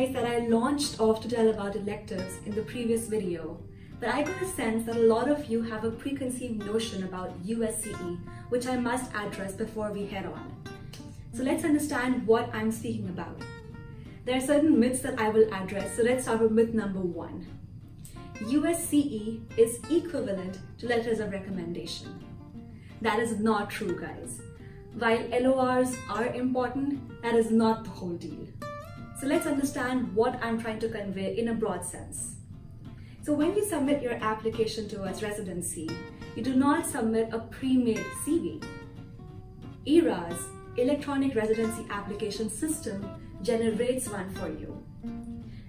guys that I launched off to tell about electives in the previous video, but I got a sense that a lot of you have a preconceived notion about USCE, which I must address before we head on. So let's understand what I'm speaking about. There are certain myths that I will address, so let's start with myth number 1. USCE is equivalent to letters of recommendation. That is not true, guys. While LORs are important, that is not the whole deal. So let's understand what I'm trying to convey in a broad sense. So when you submit your application towards residency, you do not submit a pre-made CV. ERA's electronic residency application system generates one for you.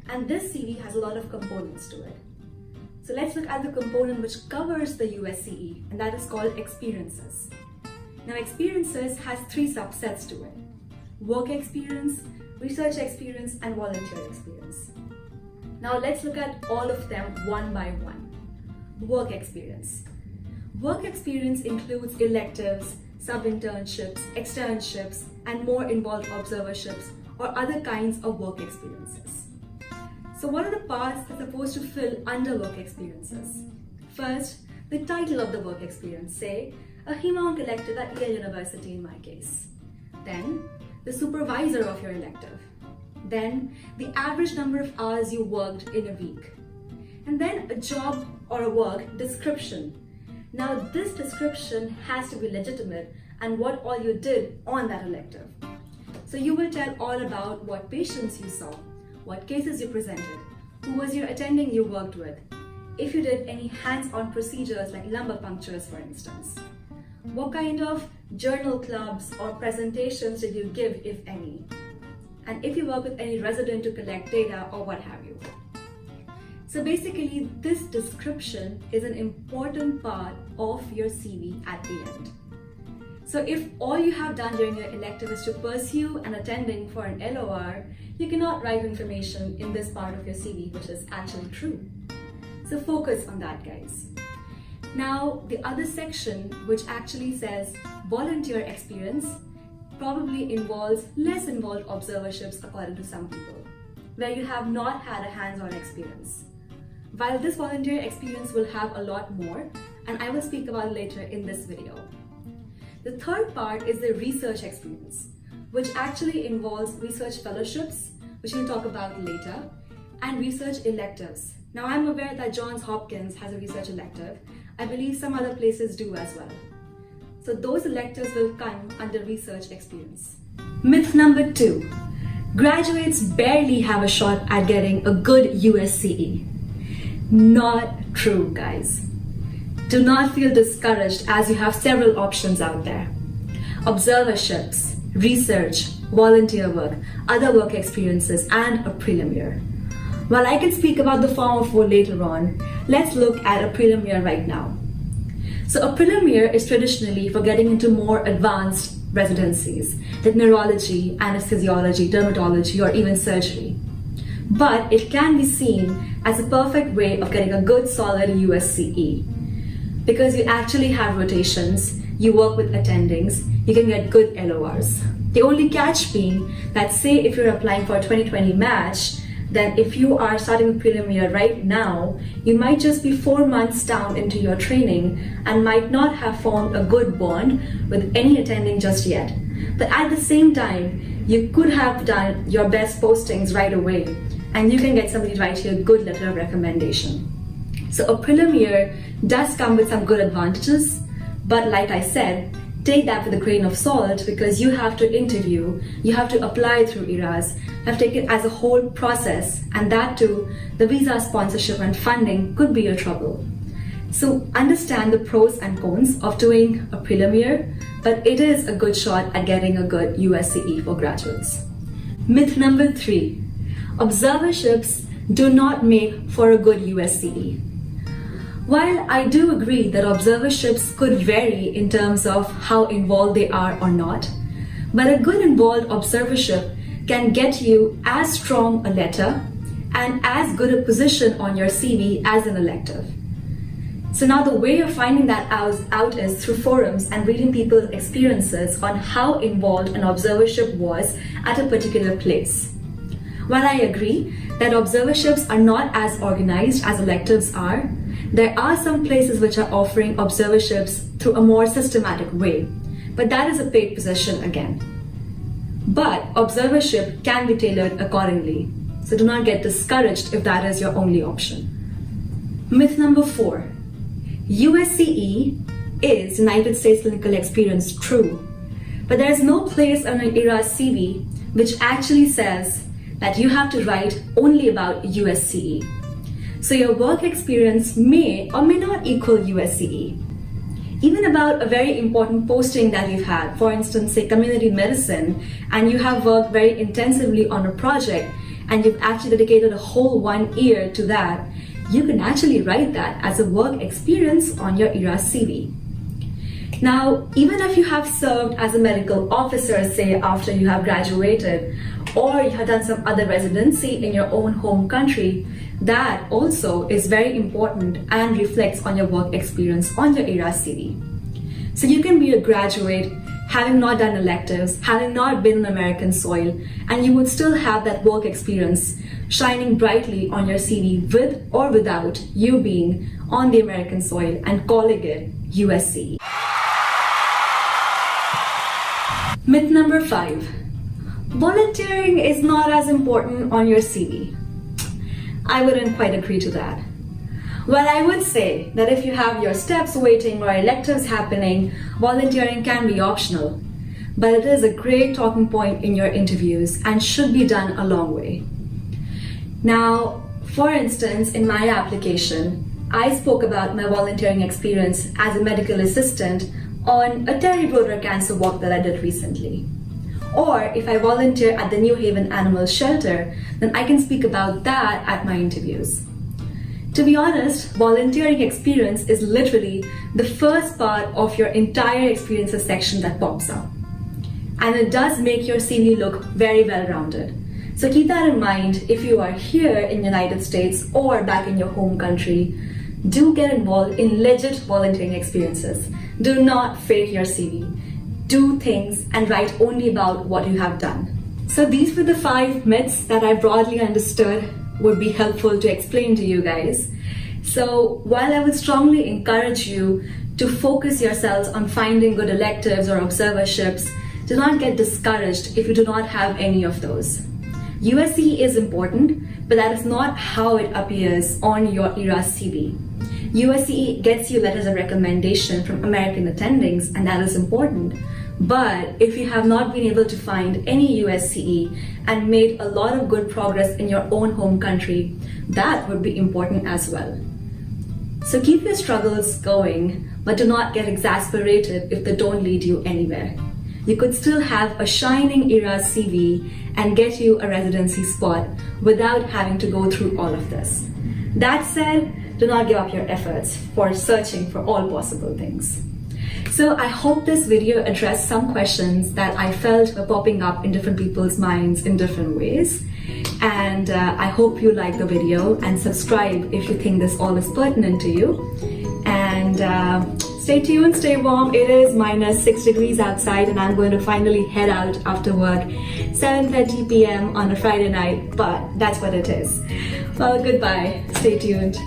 And this CV has a lot of components to it. So let's look at the component which covers the USCE, and that is called experiences. Now, experiences has 3 subsets to it: work experience, research experience, and volunteer experience. Now let's look at all of them one by one. Work experience. Work experience includes electives, sub-internships, externships, and more involved observerships or other kinds of work experiences. So what are the parts that are supposed to fill under work experiences? First, the title of the work experience, say, a hem-onc elective at Yale University in my case. Then, the supervisor of your elective. Then, the average number of hours you worked in a week. And then a job or a work description. Now, this description has to be legitimate and what all you did on that elective. So you will tell all about what patients you saw, what cases you presented, who was your attending you worked with, if you did any hands-on procedures like lumbar punctures, for instance. What kind of journal clubs or presentations did you give, if any? And if you work with any resident to collect data or what have you. So basically, this description is an important part of your CV at the end. So if all you have done during your elective is to pursue an attending for an LOR, you cannot write information in this part of your CV which is actually true. So focus on that, guys. Now, the other section, which actually says volunteer experience, probably involves less involved observerships according to some people, where you have not had a hands-on experience. While this volunteer experience will have a lot more, and I will speak about it later in this video. The third part is the research experience, which actually involves research fellowships, which we'll talk about later, and research electives. Now, I'm aware that Johns Hopkins has a research elective. I believe some other places do as well. So those electives will come under research experience. Myth number 2. Graduates barely have a shot at getting a good USCE. Not true, guys. Do not feel discouraged as you have several options out there. Observerships, research, volunteer work, other work experiences, and a prelim year. While I can speak about the Form of 4 later on, let's look at a prelim year right now. So a prelim year is traditionally for getting into more advanced residencies like neurology, anesthesiology, dermatology, or even surgery. But it can be seen as a perfect way of getting a good solid USCE because you actually have rotations, you work with attendings, you can get good LORs. The only catch being that, say if you're applying for a 2020 match, then if you are starting with prelim year right now, you might just be 4 months down into your training and might not have formed a good bond with any attending just yet. But at the same time, you could have done your best postings right away and you can get somebody to write you a good letter of recommendation. So a prelim year does come with some good advantages, but like I said, take that with a grain of salt because you have to interview, you have to apply through ERAS, have to take it as a whole process, and that too, the visa sponsorship and funding could be your trouble. So understand the pros and cons of doing a prelim year, but it is a good shot at getting a good USCE for graduates. Myth number 3. Observerships do not make for a good USCE. While I do agree that observerships could vary in terms of how involved they are or not, but a good involved observership can get you as strong a letter and as good a position on your CV as an elective. So now the way of finding that out is through forums and reading people's experiences on how involved an observership was at a particular place. While I agree that observerships are not as organized as electives are, there are some places which are offering observerships through a more systematic way, but that is a paid position again. But observership can be tailored accordingly, so do not get discouraged if that is your only option. Myth number 4. USCE is United States Clinical Experience true, but there is no place on an ERA CV which actually says that you have to write only about USCE. So your work experience may or may not equal USCE. Even about a very important posting that you've had, for instance, say community medicine, and you have worked very intensively on a project and you've actually dedicated a whole 1 year to that, you can actually write that as a work experience on your ERA CV. Now, even if you have served as a medical officer, say after you have graduated, or you have done some other residency in your own home country, that also is very important and reflects on your work experience on your ERA CV. So you can be a graduate, having not done electives, having not been on American soil, and you would still have that work experience shining brightly on your CV with or without you being on the American soil and calling it USCE. Myth number 5. Volunteering is not as important on your CV. I wouldn't quite agree to that. Well, I would say that if you have your steps waiting or electives happening, volunteering can be optional, but it is a great talking point in your interviews and should be done a long way. Now, for instance, in my application, I spoke about my volunteering experience as a medical assistant on a Terry Broder cancer walk that I did recently. Or if I volunteer at the New Haven Animal Shelter, then I can speak about that at my interviews. To be honest, volunteering experience is literally the first part of your entire experiences section that pops up. And it does make your CV look very well-rounded. So keep that in mind if you are here in the United States or back in your home country. Do get involved in legit volunteering experiences. Do not fake your CV. Do things and write only about what you have done. So these were the 5 myths that I broadly understood would be helpful to explain to you guys. So while I would strongly encourage you to focus yourselves on finding good electives or observerships, do not get discouraged if you do not have any of those. USCE is important, but that is not how it appears on your ERA CV. USCE gets you letters of recommendation from American attendings, and that is important. But if you have not been able to find any USCE and made a lot of good progress in your own home country, that would be important as well. So keep your struggles going, but do not get exasperated if they don't lead you anywhere. You could still have a shining ERA CV and get you a residency spot without having to go through all of this. That said, do not give up your efforts for searching for all possible things. So I hope this video addressed some questions that I felt were popping up in different people's minds in different ways. And I hope you like the video and subscribe if you think this all is pertinent to you. And stay tuned, stay warm. It is -6 degrees outside and I'm going to finally head out after work, 7:30 p.m. on a Friday night, but that's what it is. Well, goodbye. Stay tuned.